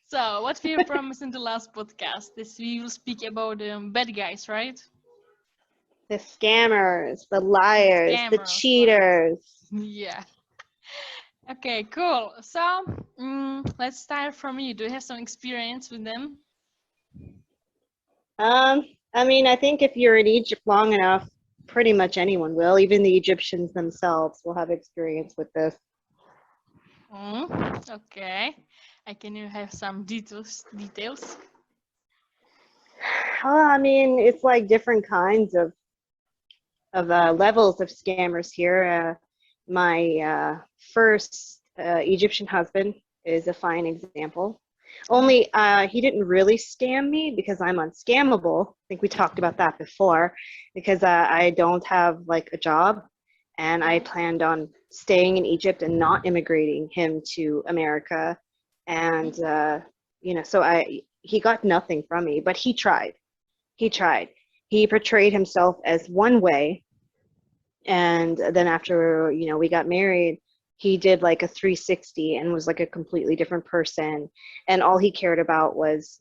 So, what we promised in the last podcast is we will speak about bad guys, right? The scammers, the The liars, the scammers, right? cheaters. Yeah. Okay, cool. So, let's start from you. Do you have some experience with them? I mean, I think if you're in Egypt long enough, pretty much anyone will. Even the Egyptians themselves will have experience with this. Okay. Can you have some details? I mean, it's like different kinds of levels of scammers here. My first Egyptian husband is a fine example. Only he didn't really scam me because I'm unscammable. I think we talked about that before, because I don't have like a job, and I planned on staying in Egypt and not immigrating him to America. And so he got nothing from me, but he tried. He tried. He portrayed himself as one way, and then after we got married, he did like a 360 and was like a completely different person, and all he cared about was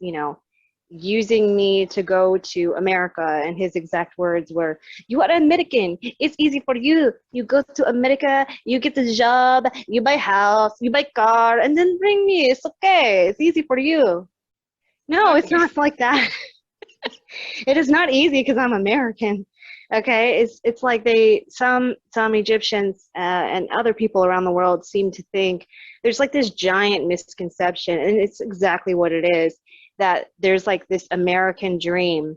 using me to go to America. And his exact words were, "You are American, it's easy for you. You go to America, you get a job, you buy house, you buy car, and then bring me. It's okay, it's easy for you." No, it's Okay. not like that. It is not easy because I'm American. Okay, it's like some Egyptians and other people around the world seem to think there's like this giant misconception, and it's exactly what it is, that there's like this American dream,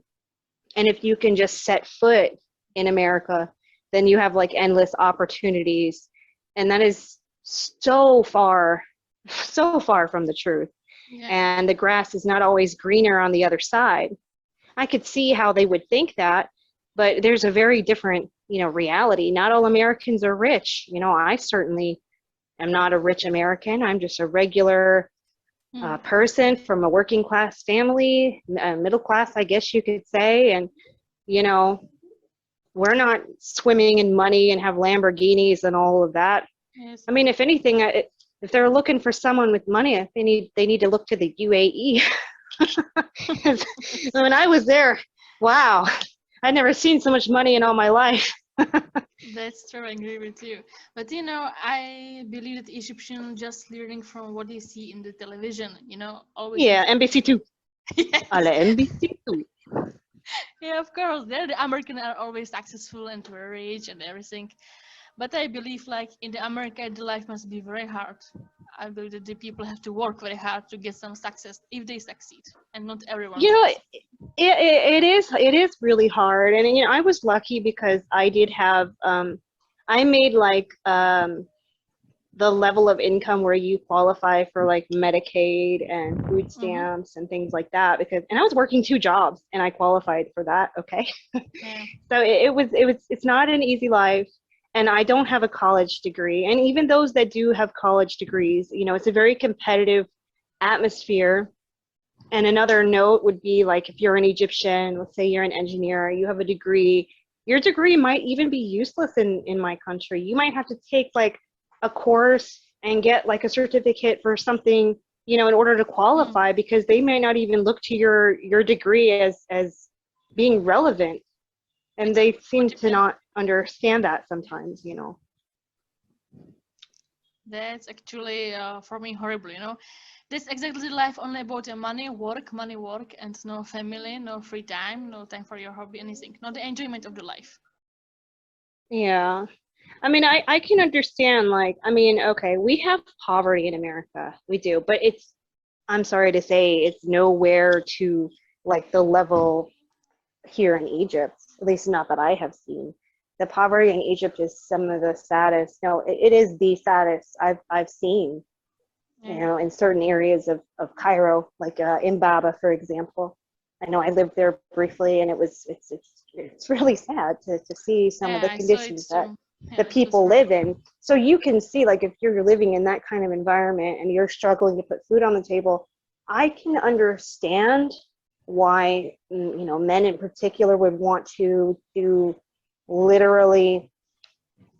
and if you can just set foot in America, then you have like endless opportunities, and that is so far from the truth. Yeah. And the grass is not always greener on the other side. I could see how they would think that, but there's a very different, reality. Not all Americans are rich. I certainly am not a rich American. I'm just a regular person from a working class family, middle class, I guess you could say. And, you know, we're not swimming in money and have Lamborghinis and all of that. Yes. I mean, if anything, if they're looking for someone with money, they need to look to the UAE. When I was there, wow, I'd never seen so much money in all my life. That's true, I agree with you. But I believe that Egyptians just learning from what they see in the television, always in Yeah, NBC2. yes. Alle NBC2. Yeah, of course. They're the American are always successful and rich and everything. But I believe like in the America the life must be very hard. I believe that the people have to work very hard to get some success if they succeed. And not everyone You know, succeeds. it is really hard, and I was lucky because I did have I made like the level of income where you qualify for like Medicaid and food Mm-hmm. stamps and things like that, and I was working two jobs and I qualified for that. Okay. Yeah. So it's not an easy life, and I don't have a college degree, and even those that do have college degrees, it's a very competitive atmosphere. And another note would be like, if you're an Egyptian, let's say you're an engineer, you have a degree, your degree might even be useless in my country. You might have to take like a course and get like a certificate for something, in order to Mm. qualify, because they may not even look to your degree as being relevant. And It's they seem to yeah. not understand that sometimes. That's actually for me horrible. That's exactly life only about money, work, and no family, no free time, no time for your hobby, anything. Not the enjoyment of the life. Yeah. I mean, I can understand, like, I mean, okay, we have poverty in America. We do, but I'm sorry to say, it's nowhere to like the level here in Egypt, at least not that I have seen. The poverty in Egypt is some of the saddest. No, it is the saddest I've seen, Yeah. in certain areas of Cairo, like in Baba, for example. I know I lived there briefly, and it's really sad to see some of Yeah, the I saw it conditions that too. the Yeah, it was people live horrible. in. So you can see, like, if you're living in that kind of environment and you're struggling to put food on the table, I can understand why, men in particular would want to do literally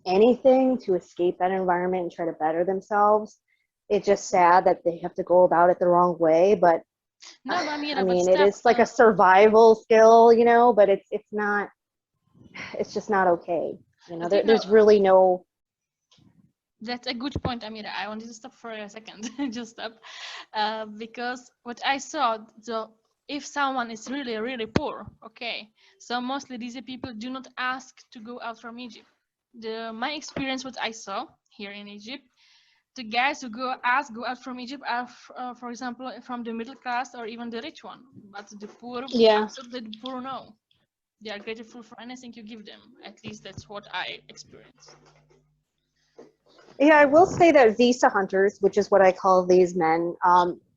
anything to escape that environment and try to better themselves. it's just sad that they have to go about it the wrong way. But No, I Amira, but mean, it step. is like a survival skill, you know, but it's not, it's just not okay. You know, But you know, there's really no, that's a good point, Amira. I wanted to stop for a second, just stop, because what I saw, so if someone is really, really poor, okay, so mostly these people do not ask to go out from Egypt. My experience, what I saw here in Egypt, the guys who go out from Egypt are, for example, from the middle class or even the rich one. But the poor, yeah. absolutely the poor, no. They are grateful for anything you give them. At least that's what I experienced. Yeah, I will say that visa hunters, which is what I call these men,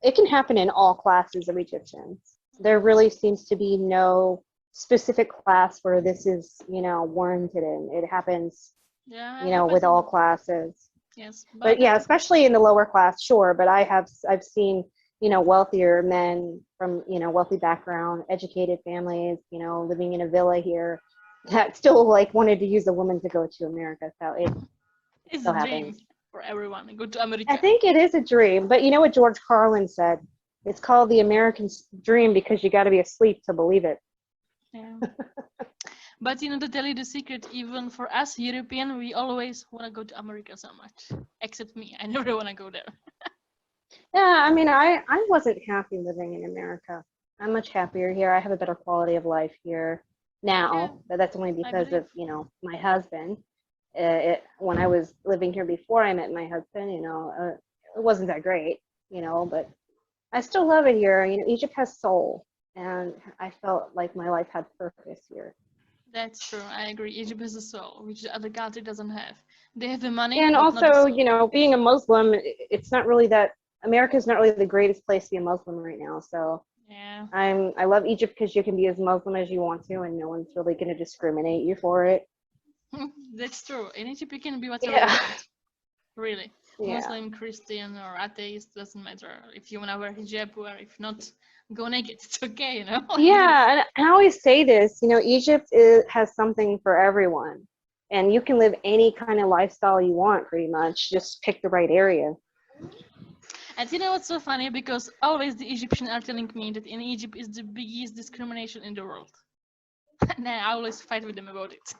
it can happen in all classes of Egyptians. There really seems to be no specific class where this is, you know, warranted in. It happens, Yeah, you it know, happens with in all the classes. yes, But but yeah, especially in the lower class, sure. But I've seen, you know, wealthier men from, you know, wealthy background, educated families, you know, living in a villa here that still like wanted to use a woman to go to America. So it it's a still dream happens. for everyone. Go to I America. think it is a dream, but you know what George Carlin said? It's called the American dream because you got to be asleep to believe it. Yeah. But to tell you the secret, even for us European, we always want to go to America so much. Except me, I never want to go there. Yeah, I mean, I wasn't happy living in America. I'm much happier here. I have a better quality of life here Yeah, now, but that's only I because believe. of, you know, my husband. When I was living here before I met my husband, you know, it wasn't that great, you know, but I still love it here. You know, Egypt has soul, and I felt like my life had purpose here. That's true. I agree. Egypt has a soul, which the other country doesn't have. They have the money, And but not the also, you soul. know, being a Muslim, it's not really that America's not really the greatest place to be a Muslim right now. So Yeah, I love Egypt because you can be as Muslim as you want to, and no one's really going to discriminate you for it. that's true. In Egypt, you can be whatever you Yeah, want. Really, yeah, Muslim, Christian, or atheist doesn't matter. If you wanna wear hijab, wear. If not, go naked. It's okay, yeah. And I always say this, you know, has something for everyone, and you can live any kind of lifestyle you want, pretty much. Just pick the right area. And you know what's so funny? Because always the Egyptians are telling me that in Egypt is the biggest discrimination in the world. And I always fight with them about it.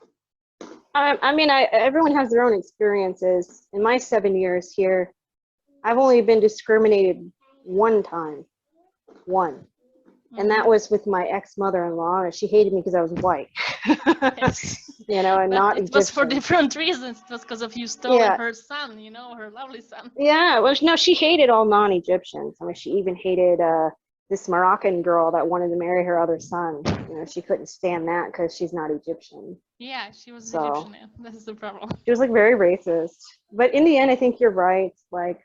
I mean, everyone has their own experiences. In my 7 years here, I've only been discriminated one time, one. And that was with my ex-mother-in-law. She hated me because I was white, Yes. you know, and But not it was for Egyptian. different reasons. It was because of you stolen Yeah, her son, her lovely son. yeah. Well, no, she hated all non-Egyptians. I mean, she even hated this Moroccan girl that wanted to marry her other son. You know, she couldn't stand that because she's not Egyptian. Yeah, she was an So Egyptian. Yeah. That is the problem. she was like very racist. But in the end, I think you're right. Like,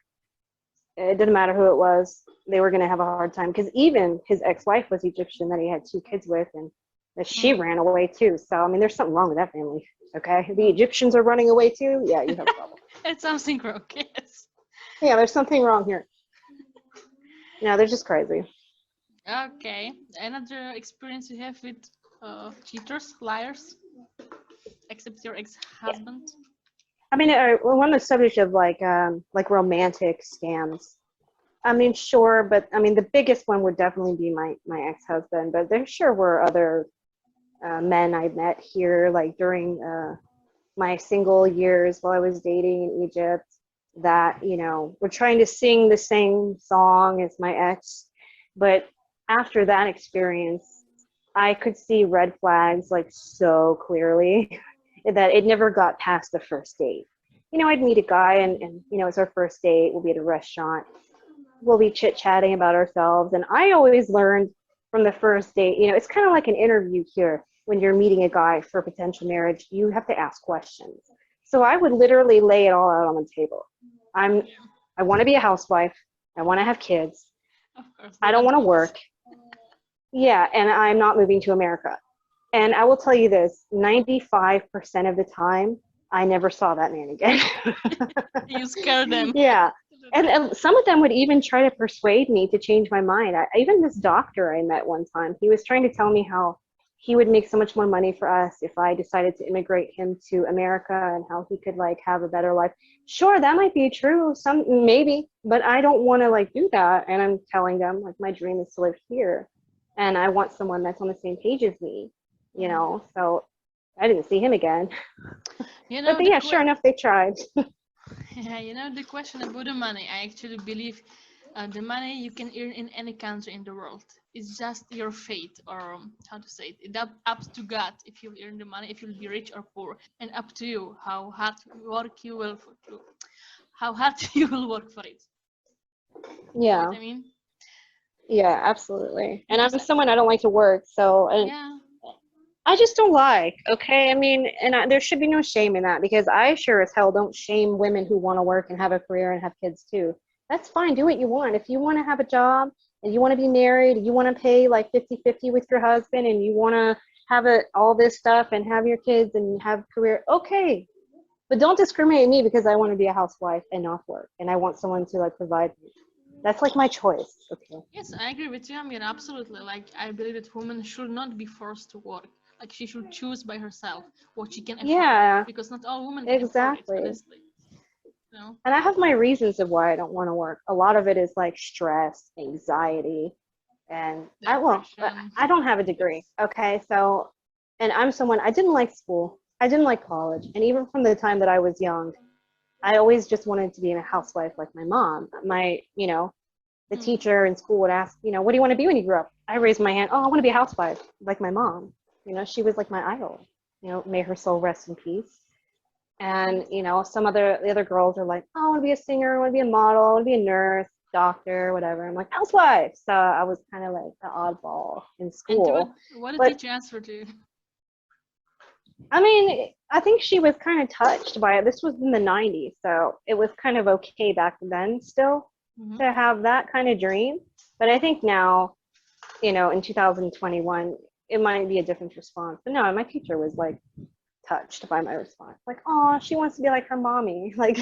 it didn't matter who it was, they were going to have a hard time because even his ex-wife was Egyptian that he had 2 kids with, and that she Mm. ran away too. So I mean, there's something wrong with that family. Okay, the Egyptians are running away too. Yeah, you have a problem. It's something wrong, yes. Yeah, there's something wrong here. No, they're just crazy. Okay. Another experience you have with cheaters, liars, except your Yeah, ex-husband? I mean, we're on the subject of like romantic scams. I mean, sure, but I mean, the biggest one would definitely be my ex-husband. But there sure were other men I met here, like during my single years while I was dating in Egypt, that, you know, were trying to sing the same song as my ex. But after that experience, I could see red flags like so clearly that it never got past the first date. You know, I'd meet a guy and you know, it's our first date, we'll be at a restaurant, we'll be chit chatting about ourselves. And I always learned from the first date, you know, it's kind of like an interview here. When you're meeting a guy for potential marriage, you have to ask questions. So I would literally lay it all out on the table. I'm, Yeah, I want to be a housewife. I want to have kids. of course. I They don't don't want to want. work. Yeah, and I'm not moving to America. And I will tell you this, 95% of the time, I never saw that man again. You scare them. Yeah. And some of them would even try to persuade me to change my mind. Even this doctor I met one time, he was trying to tell me how he would make so much more money for us if I decided to immigrate him to America, and how he could like have a better life. Sure, that might be true, some maybe, but I don't want to like do that. And I'm telling them like my dream is to live here, and I want someone that's on the same page as me, you know. So I didn't see him again. You But know, yeah, sure enough, they tried. yeah, you know, the question about the money, I actually believe the money you can earn in any country in the world. It's just your fate, or how to say it. It's up to God if you earn the money, if you'll be rich or poor, and up to you how hard work you will, how hard you will work for it. You know Yeah, what I mean? yeah, absolutely. And I'm Because someone, I don't like to work, so and yeah, I just don't like, okay? I mean, there should be no shame in that, because I sure as hell don't shame women who want to work and have a career and have kids too. That's fine. Do what you want. If you want to have a job and you want to be married, you want to pay like 50-50 with your husband, and you want to have all this stuff and have your kids and have a career, okay. But don't discriminate me because I want to be a housewife and not work, and I want someone to like provide me. That's like my choice, okay? yes, I agree with you. I mean, absolutely. Like, I believe that women should not be forced to work. Like, she should choose by herself what she can afford, Yeah, because not all women can afford it, exactly. honestly. You know, And I have my reasons of why I don't want to work. A lot of it is like stress, anxiety, and depression. I don't have a degree. Yes. Okay, so, and I'm someone, I didn't like school. I didn't like college. And even from the time that I was young, I always just wanted to be a housewife like my mom. The Hmm. teacher in school would ask, what do you want to be when you grow up? I raised my hand, oh, I want to be a housewife like my mom. She was like my idol. May her soul rest in peace. And Yes. the other girls are like, oh, I want to be a singer, I want to be a model, I want to be a nurse, doctor, whatever. I'm like, housewife. So I was kind of like the oddball in And school. what did But teacher answer to? I mean, I think she was kind of touched by it. This was in the 90s, so it was kind of okay back then still Hmm. to have that kind of dream. But I think now, in 2021, it might be a different response. But no, my teacher was like touched by my response. Like, oh, she wants to be like her mommy. Like,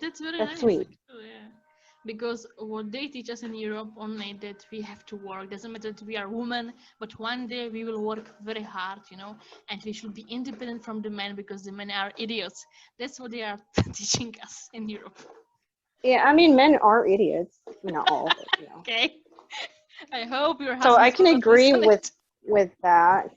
That's very that's nice, sweet. actually, yeah. Because what they teach us in Europe only that we have to work. Doesn't matter that we are women, but one day we will work very hard, and we should be independent from the men because the men are idiots. That's what they are teaching us in Europe. Yeah, I mean, men are idiots. Not all, but. Okay. I hope your So I husbands can will not agree listen with it. that.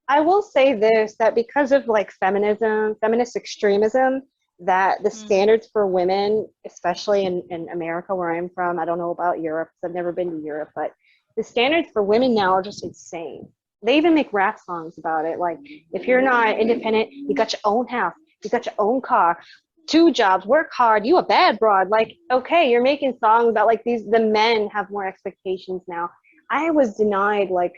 I will say this, that because of like feminism, feminist extremism, that the Hmm. standards for women, especially in America where I'm from, I don't know about Europe because I've never been to Europe, but the standards for women now are just insane. They even make rap songs about it. Like, if you're not independent, you got your own house, you got your own car, 2 jobs, work hard, you a bad broad. Like, okay, you're making songs about like the men have more expectations now. I was denied like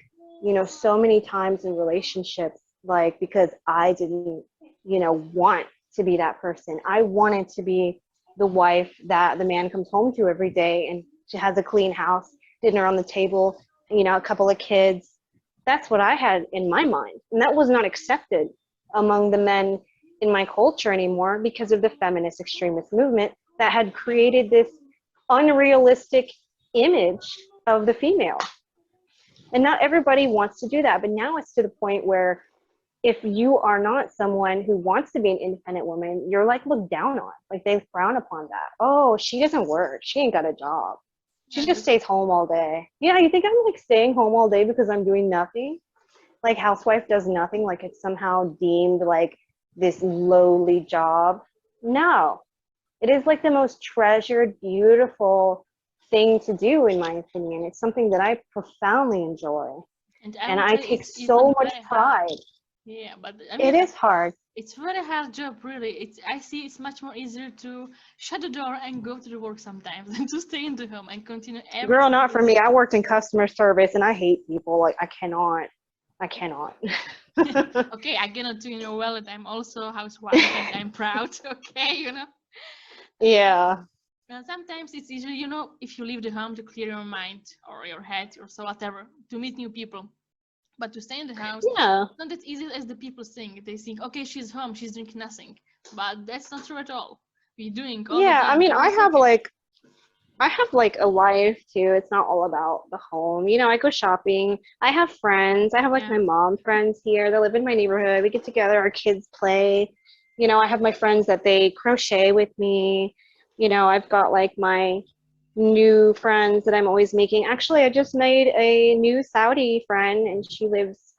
so many times in relationships, like because I didn't, want to be that person. I wanted to be the wife that the man comes home to every day, and she has a clean house, dinner on the table, a couple of kids. That's what I had in my mind. And that was not accepted among the men in my culture anymore because of the feminist extremist movement that had created this unrealistic image of the female. And not everybody wants to do that. But now it's to the point where if you are not someone who wants to be an independent woman, you're like looked down on. Like they frown upon that. Oh, she doesn't work. She ain't got a job. She Yeah, just stays home all day. Yeah, you think I'm like staying home all day because I'm doing nothing? Like housewife does nothing, like it's somehow deemed like this lowly job. No. It is like the most treasured, beautiful thing to do, in my opinion. It's something that I profoundly enjoy. and I And would I say take it's even so much very hard. pride. Yeah, but I It mean, is hard. it's very hard job, really. I see it's much more easier to shut the door and go to the work sometimes than to stay in the home and continue every Girl, not single for me. day. I worked in customer service and I hate people. Like, I cannot. I cannot. Okay, I cannot do well that I'm also a housewife and I'm proud. Okay. Yeah. Sometimes it's easier, if you leave the home to clear your mind or your head or so whatever, to meet new people. But to stay in the house, Yeah. not that easy as the people think. They think, okay, she's home, she's doing nothing. But that's not true at all. We're doing all the Yeah. I thing mean, I every have second. like I have like a life too. It's not all about the home. You know, I go shopping. I have friends. I have like Yeah. my mom friends here. They live in my neighborhood. We get together. Our kids play. You know, I have my friends that they crochet with me. You know, I've got like my new friends that I'm always making. Actually, I just made a new Saudi friend, and she lives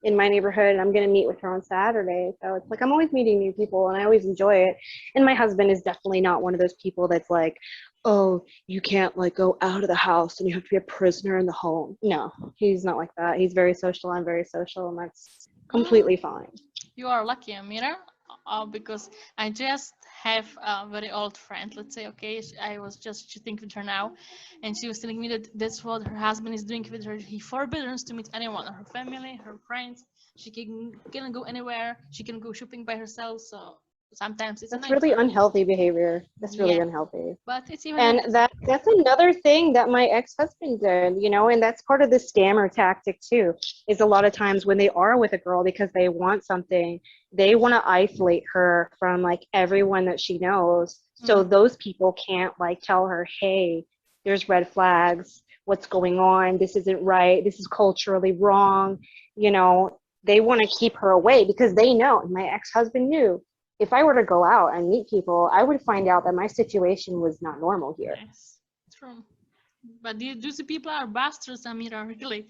in my neighborhood, and I'm going to meet with her on Saturday. So it's like I'm always meeting new people, and I always enjoy it. And my husband is definitely not one of those people that's like, oh, you can't like go out of the house and you have to be a prisoner in the home. No, he's not like that. He's very social. I'm very social, and that's Mm, completely fine. you are lucky, Amira, because I just have a very old friend. Let's say, okay, I was just chatting with her now, and she was telling me that that's what her husband is doing with her. He forbids to meet anyone, her family, her friends. She can go anywhere. She can go shopping by herself. So sometimes it's a That's really nightmare. unhealthy behavior. That's really Yeah, unhealthy. but it's even And worse. that's another thing that my ex-husband did, you know, and that's part of the scammer tactic too, is a lot of times when they are with a girl because they want something, they want to isolate her from like everyone that she knows. So Mm. those people can't like tell her, hey, there's red flags, what's going on, this isn't right, this is culturally wrong, you know, they want to keep her away because they know, and my ex-husband knew if I were to go out and meet people, I would find out that my situation was not normal here. Yes, true. But these people are bastards, Amira. Really,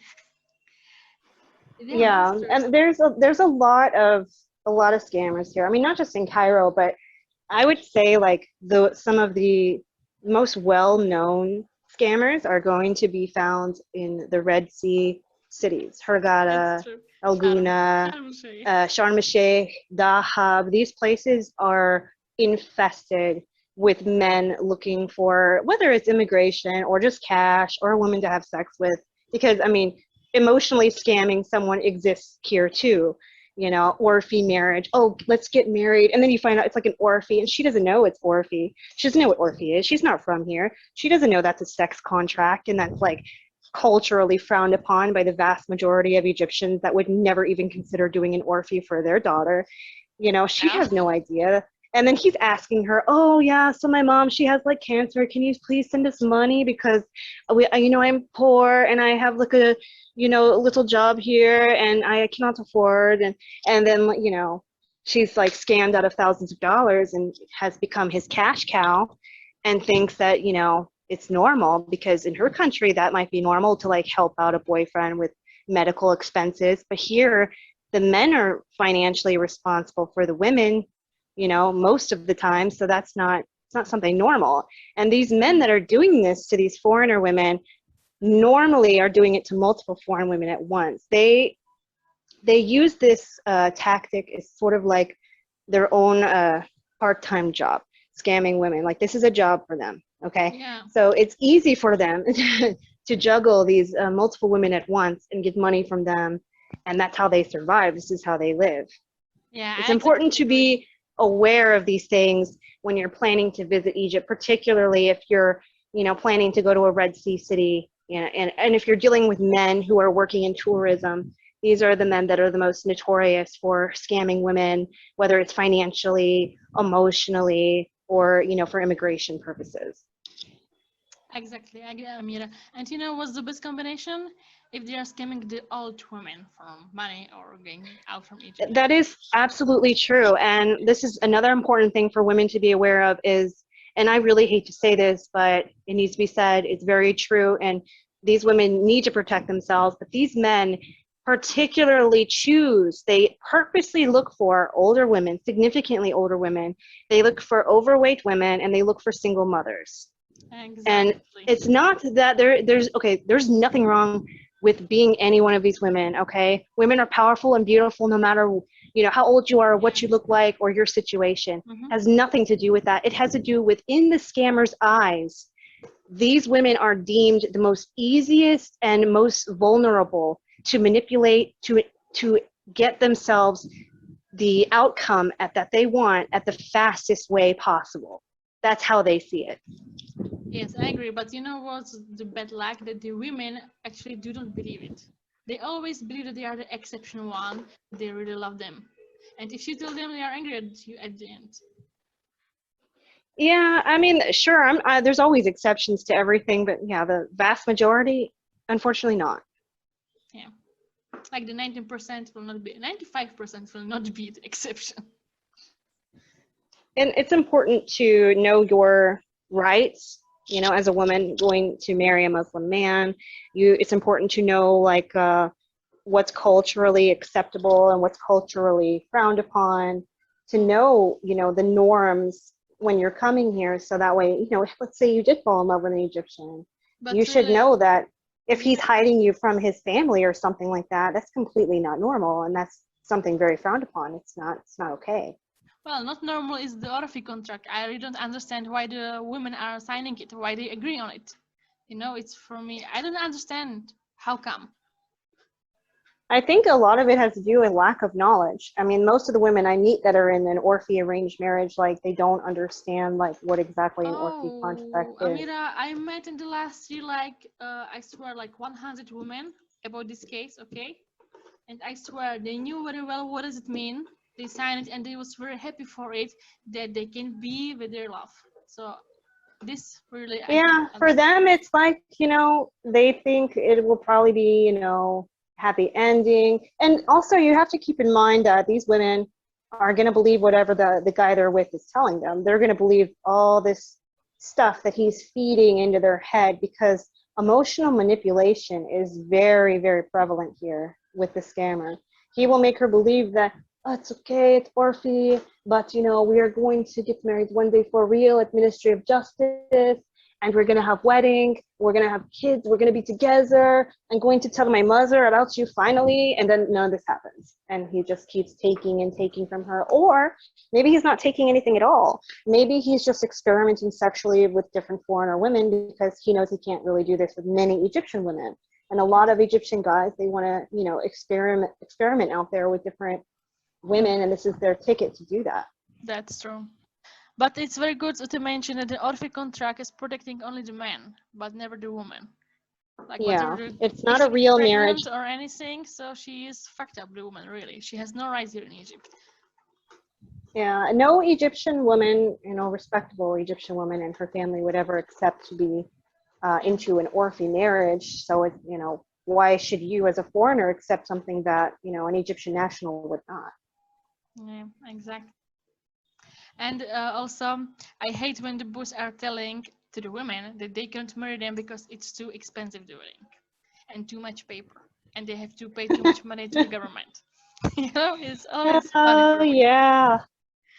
they are Yeah, bastards. and there's a lot of scammers here. I mean, not just in Cairo, but I would say like the some of the most well-known scammers are going to be found in the Red Sea cities, That's Hurghada, true. El Sharm, Guna, Sharm el-Sheikh. Sharm el-Sheikh, Dahab. These places are infested with men looking for whether it's immigration or just cash or a woman to have sex with. Because I mean, emotionally scamming someone exists here too. You know, orphy marriage. Oh, let's get married. And then you find out it's like an orphy, and she doesn't know it's orphy. She doesn't know what orphy is. She's not from here. She doesn't know that's a sex contract, and that's like culturally frowned upon by the vast majority of Egyptians that would never even consider doing an orphy for their daughter. You know, she Yeah. has no idea. And then he's asking her, "Oh yeah, so my mom, she has like cancer. Can you please send us money because you know, I'm poor and I have like a, you know, a little job here and I cannot afford." And then, you know, she's like scammed out of thousands of dollars and has become his cash cow and thinks that, you know, it's normal because in her country that might be normal to like help out a boyfriend with medical expenses, but here the men are financially responsible for the women, you know, most of the time. So that's not, it's not something normal. And these men Mm. that are doing this to these foreigner women normally are doing it to multiple foreign women at once. They use this tactic as sort of like their own part-time job, scamming women. Like this is a job for them. Okay, Yeah. so it's easy for them to juggle these multiple women at once and get money from them, and that's how they survive. This is how they live. Yeah, It's I exactly important to agree. be aware of these things when you're planning to visit Egypt, particularly if you're, you know, planning to go to a Red Sea city, you know, and if you're dealing with men who are working in tourism. These are the men that are the most notorious for scamming women, whether it's financially, emotionally, or, you know, for immigration purposes. Exactly, I agree, Amira. And you know what's the best combination? If they are scamming the old women from money or getting out from Egypt. That is absolutely true. And this is another important thing for women to be aware of is, and I really hate to say this, but it needs to be said, it's very true. And these women need to protect themselves, but these men particularly choose, they purposely look for older women, significantly older women. They look for overweight women and they look for single mothers. And Exactly. it's not that there's nothing wrong with being any one of these women, okay? Women are powerful and beautiful no matter, you know, how old you are, Yeah. what you look like, or your situation. Hmm. It has nothing to do with that. It has to do with in the scammer's eyes. These women are deemed the most easiest and most vulnerable to manipulate, to get themselves the outcome that they want at the fastest way possible. That's how they see it. Yes, I agree. But you know what's the bad luck? That the women actually do not believe it. They always believe that they are the exception one. They really love them. And if you tell them, they are angry at you at the end. Yeah, I mean, sure, there's always exceptions to everything, but yeah, the vast majority, unfortunately not. Yeah, like the 19% will not be, 95% will not be the exception. And it's important to know your rights, you know, as a woman going to marry a Muslim man. It's important to know like what's culturally acceptable and what's culturally frowned upon, to know, you know, the norms when you're coming here. So that way, you know, let's say you did fall in love with an Egyptian, you But should really, know that if he's yeah, hiding you from his family or something like that, that's completely not normal. And that's something very frowned upon. It's not okay. well, not normal is the Orphy contract. I really don't understand why the women are signing it, why they agree on it. You know, it's for me, I don't understand how come. I think a lot of it has to do with lack of knowledge. I mean, most of the women I meet that are in an Orphy arranged marriage, like they don't understand like what exactly an Orphy contract Oh, is. Amira, I met in the last year like I swear like 100 women about this case, okay? And I swear they knew very well what does it mean. They signed it and they was very happy for it that they can be with their love. So this really I cannot Yeah, for understand. them, it's like, you know, they think it will probably be, you know, happy ending. And also, you have to keep in mind that these women are going to believe whatever the guy they're with is telling them. They're going to believe all this stuff that he's feeding into their head because emotional manipulation is very, very prevalent here with the scammer. He will make her believe that, oh, it's okay, it's Orphy, but you know, we are going to get married one day for real at Ministry of Justice, and we're gonna have wedding, we're gonna have kids, we're gonna be together. I'm going to tell my mother about you finally, and then none of this happens. And he just keeps taking and taking from her. Or maybe he's not taking anything at all. Maybe he's just experimenting sexually with different foreigner women because he knows he can't really do this with many Egyptian women. And a lot of Egyptian guys, they want to, you know, experiment out there with different women, and this is their ticket to do that. That's true. But it's very good to mention that the Orphic contract is protecting only the man, but never the woman. Like whatever Yeah, the, it's if not she a gets real pregnant marriage. or anything, so she is fucked up, the woman, really. She has no rights here in Egypt. Yeah, no Egyptian woman, you know, respectable Egyptian woman and her family would ever accept to be Yeah, into an Orphy marriage. So, it, you know, why should you as a foreigner accept something that, you know, an Egyptian national would not? yeah, exactly. And also, I hate when the boys are telling to the women that they can't marry them because it's too expensive the wedding and too much paper, and they have to pay too much money to the government. You know, it's always funny Oh, for me. yeah.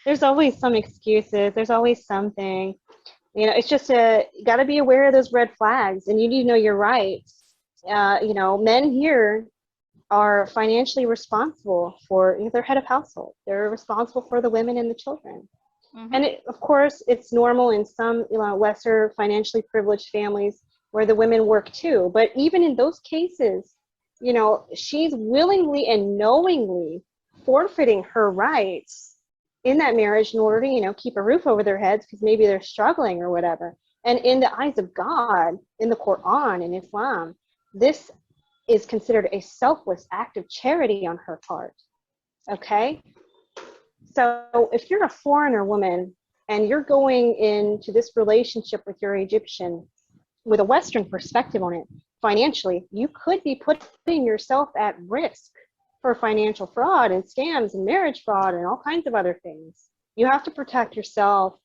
There's always some excuses. There's always something. You know, it's just you got to be aware of those red flags and you need to know your rights. You know, men here are financially responsible for, you know, they're head of household. They're responsible for the women and the children. Mm-hmm. And of course, it's normal in some, you know, lesser financially privileged families where the women work too. But even in those cases, you know, she's willingly and knowingly forfeiting her rights in that marriage in order to, you know, keep a roof over their heads because maybe they're struggling or whatever. And in the eyes of God, in the Quran, in Islam, this is considered a selfless act of charity on her part. Okay? So if you're a foreigner woman and you're going into this relationship with your Egyptian with a Western perspective on it, financially, you could be putting yourself at risk for financial fraud and scams and marriage fraud and all kinds of other things. You have to protect yourself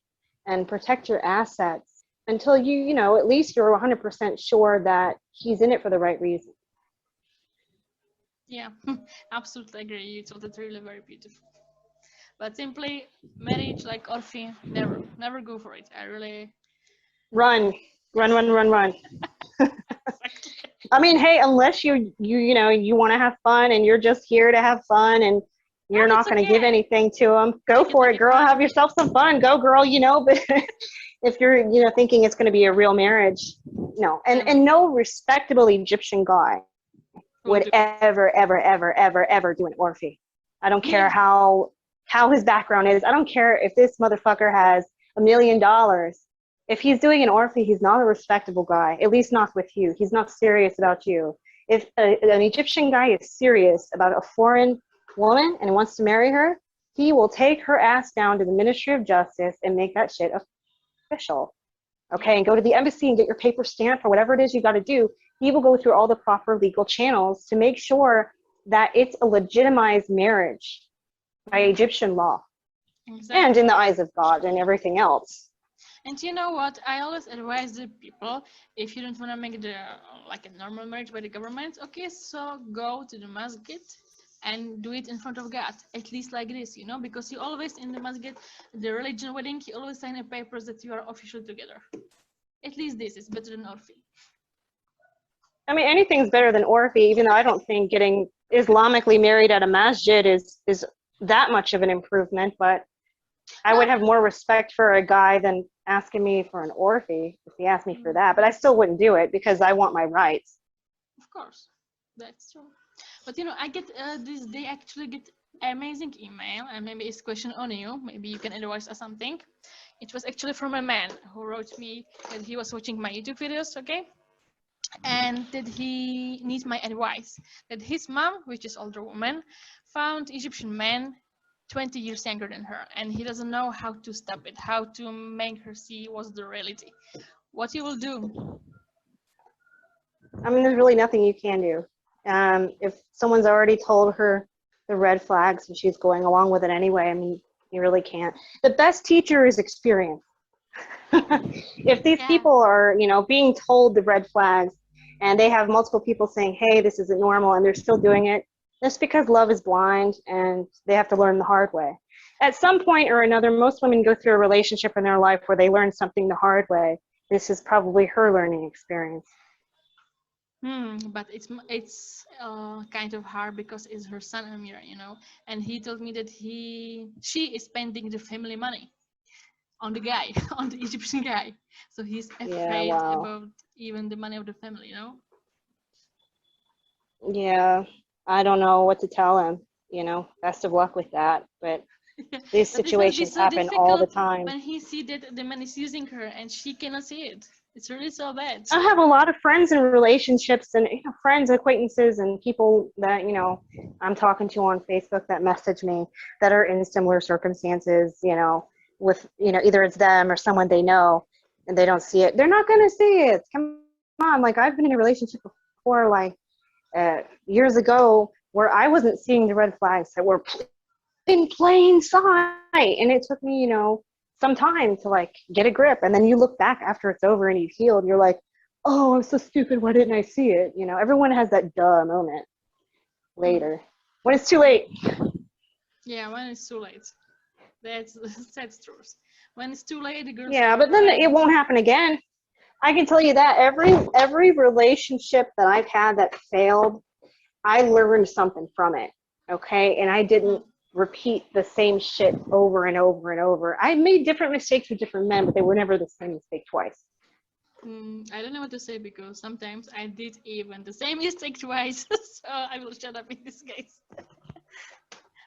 and protect your assets until you know, at least you're 100% sure that he's in it for the right reason. Yeah, absolutely agree. You told it really very beautiful. But simply marriage like Orphy, never, never go for it. I really, Run, run, run, run, run. exactly. I mean, hey, unless you know you want to have fun and you're just here to have fun and you're And it's not going to give okay. anything to them, go Take it for like it, a girl. fun. Have yourself some fun. Go, girl. You know, but if you're, you know, thinking it's going to be a real marriage, no. Never And no respectable Egyptian guy will would do. ever do an Orphy. I don't care Yeah, how his background is. I don't care if this motherfucker has $1 million. If he's doing an Orphy, he's not a respectable guy. At least not with you. He's not serious about you. If an Egyptian guy is serious about a foreign woman and wants to marry her, he will take her ass down to the Ministry of Justice and make that shit official, okay, and go to the embassy and get your paper stamp or whatever it is you got to do. He will go through all the proper legal channels to make sure that it's a legitimized marriage by Egyptian law and in the eyes of God and everything else. And you know what? I always advise the people, if you don't want to make the like a normal marriage by the government, okay, so go to the masjid and do it in front of God, at least like this, you know, because you always in the masjid, the religion wedding, you always sign a papers that you are official together. At least this is better than Orfi. I mean, anything's better than Orfi, even though I don't think getting Islamically married at a masjid is that much of an improvement, but I would have more respect for a guy than asking me for an Orfi if he asked me for that, but I still wouldn't do it because I want my rights. Of course, that's true. But you know, I get they actually get amazing email, and maybe it's question on you. Maybe you can advise us something. It was actually from a man who wrote me that he was watching my YouTube videos, okay, and that he needs my advice. That his mom, which is older woman, found Egyptian man 20 years younger than her, and he doesn't know how to stop it, how to make her see what's the reality. What you will do? I mean, there's really nothing you can do. If someone's already told her the red flags and she's going along with it anyway, I mean, you really can't. The best teacher is experience. If these people are, you know, being told the red flags and they have multiple people saying, hey, this isn't normal, and they're still doing it, that's because love is blind and they have to learn the hard way. At some point or another, most women go through a relationship in their life where they learn something the hard way. This is probably her learning experience. But it's kind of hard because it's her son Amir, you know, and he told me that she is spending the family money on the guy, on the Egyptian guy, so he's afraid about even the money of the family, you know. Yeah, I don't know what to tell him, you know. Best of luck with that, but these situations happen all the time. When he see that the man is using her and she cannot see it. It's really so bad. I have a lot of friends in relationships and, you know, friends, acquaintances, and people that, you know, I'm talking to on Facebook that message me that are in similar circumstances, you know, with, you know, either it's them or someone they know and they don't see it. They're not going to see it. Come on. Like, I've been in a relationship before, like years ago, where I wasn't seeing the red flags that were in plain sight. And it took me, you know, some time to like get a grip, and then you look back after it's over and you've healed, you're like, oh, I'm so stupid, why didn't I see it? You know, everyone has that duh moment later when it's too late. Yeah, when it's too late. That's truth. When it's too late, the girls, yeah, but then it won't happen again. I can tell you that every relationship that I've had that failed, I learned something from it, okay? And I didn't repeat the same shit over and over and over. I made different mistakes with different men, but they were never the same mistake twice. I don't know what to say because sometimes I did even the same mistake twice, so I will shut up in this case.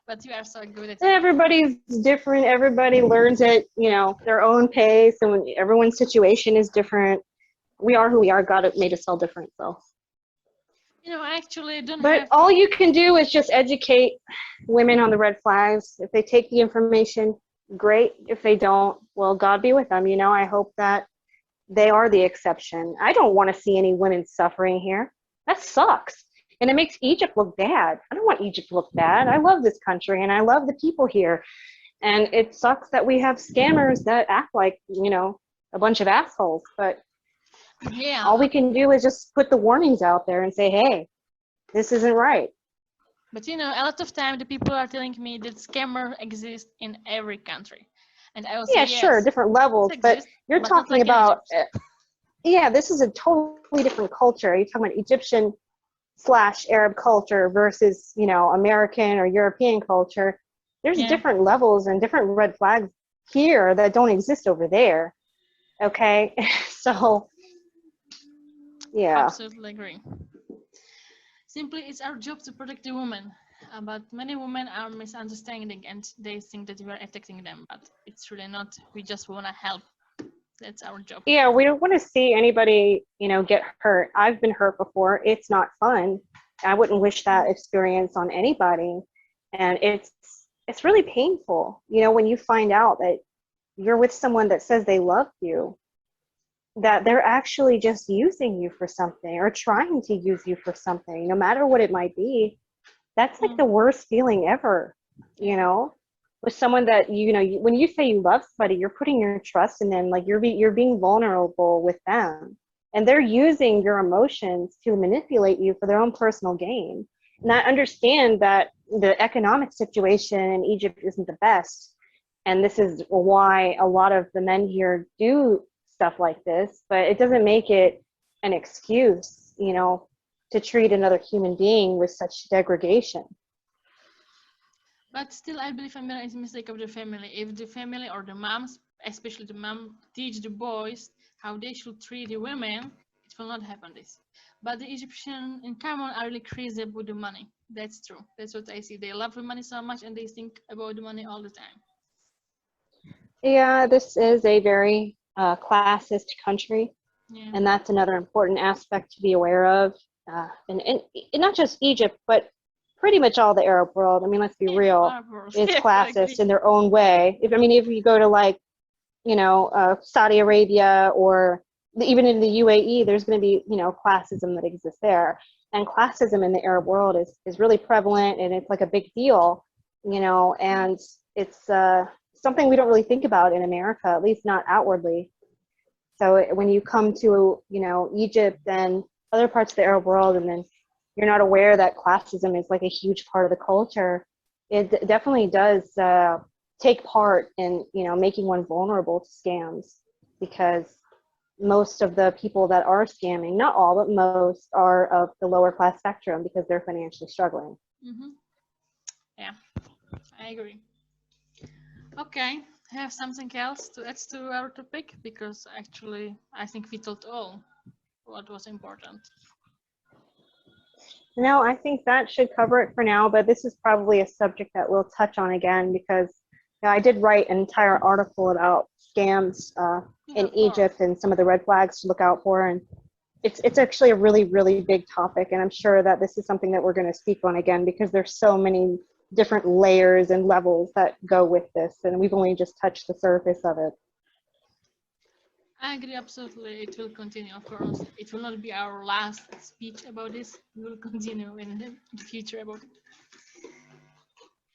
But you are so good at it. Everybody's different. Everybody learns at, you know, their own pace, and when everyone's situation is different. We are who we are. God made us all different, so. You know, I actually don't But all you can do is just educate women on the red flags. If they take the information, great. If they don't, well, God be with them. You know, I hope that they are the exception. I don't want to see any women suffering here. That sucks. And it makes Egypt look bad. I don't want Egypt to look bad. I love this country and I love the people here. And it sucks that we have scammers that act like, you know, a bunch of assholes. But yeah, all we can do is just put the warnings out there and say, hey, this isn't right. But you know, a lot of time the people are telling me that scammer exists in every country. And I also, yeah, sure, different levels, but you're talking like about, yeah, this is a totally different culture. You're talking about Egyptian/Arab culture versus, you know, American or European culture. There's different levels and different red flags here that don't exist over there. Okay, so yeah. Absolutely agree. Simply, it's our job to protect the woman. But many women are misunderstanding and they think that we are attacking them, but it's really not. We just want to help. That's our job. Yeah, we don't want to see anybody, you know, get hurt. I've been hurt before. It's not fun. I wouldn't wish that experience on anybody. And it's really painful, you know, when you find out that you're with someone that says they love you, that they're actually just using you for something or trying to use you for something, no matter what it might be. That's like the worst feeling ever, you know, with someone that, when you say you love somebody, you're putting your trust in them, like you're being vulnerable with them. And they're using your emotions to manipulate you for their own personal gain. And I understand that the economic situation in Egypt isn't the best. And this is why a lot of the men here do stuff like this, but it doesn't make it an excuse, to treat another human being with such degradation. But still, I believe Amira is a mistake of the family. If the family or the moms, especially the mom, teach the boys how they should treat the women, it will not happen this. But the Egyptian in common are really crazy about the money. That's true. That's what I see. They love the money so much and they think about the money all the time. Yeah, this is a very classist country, Yeah. and that's another important aspect to be aware of. And not just Egypt, but pretty much all the Arab world. I mean, let's be real, is Yeah, I agree. classist in their own way. If you go to like, Saudi Arabia or even in the UAE, there's going to be, classism that exists there. And classism in the Arab world is really prevalent, and it's like a big deal, and it's something we don't really think about in America, at least not outwardly. So when you come to, Egypt and other parts of the Arab world, and then you're not aware that classism is like a huge part of the culture, it definitely does take part in, making one vulnerable to scams, because most of the people that are scamming, not all, but most, are of the lower class spectrum because they're financially struggling. Yeah, I agree. Okay, have something else to add to our topic? Because actually, I think we told all what was important. No, I think that should cover it for now, but this is probably a subject that we'll touch on again, because I did write an entire article about scams in Egypt and some of the red flags to look out for. And it's actually a really, really big topic. And I'm sure that this is something that we're going to speak on again, because there's so many different layers and levels that go with this. And we've only just touched the surface of it. I agree, absolutely. It will continue, of course. It will not be our last speech about this. We will continue in the future about it.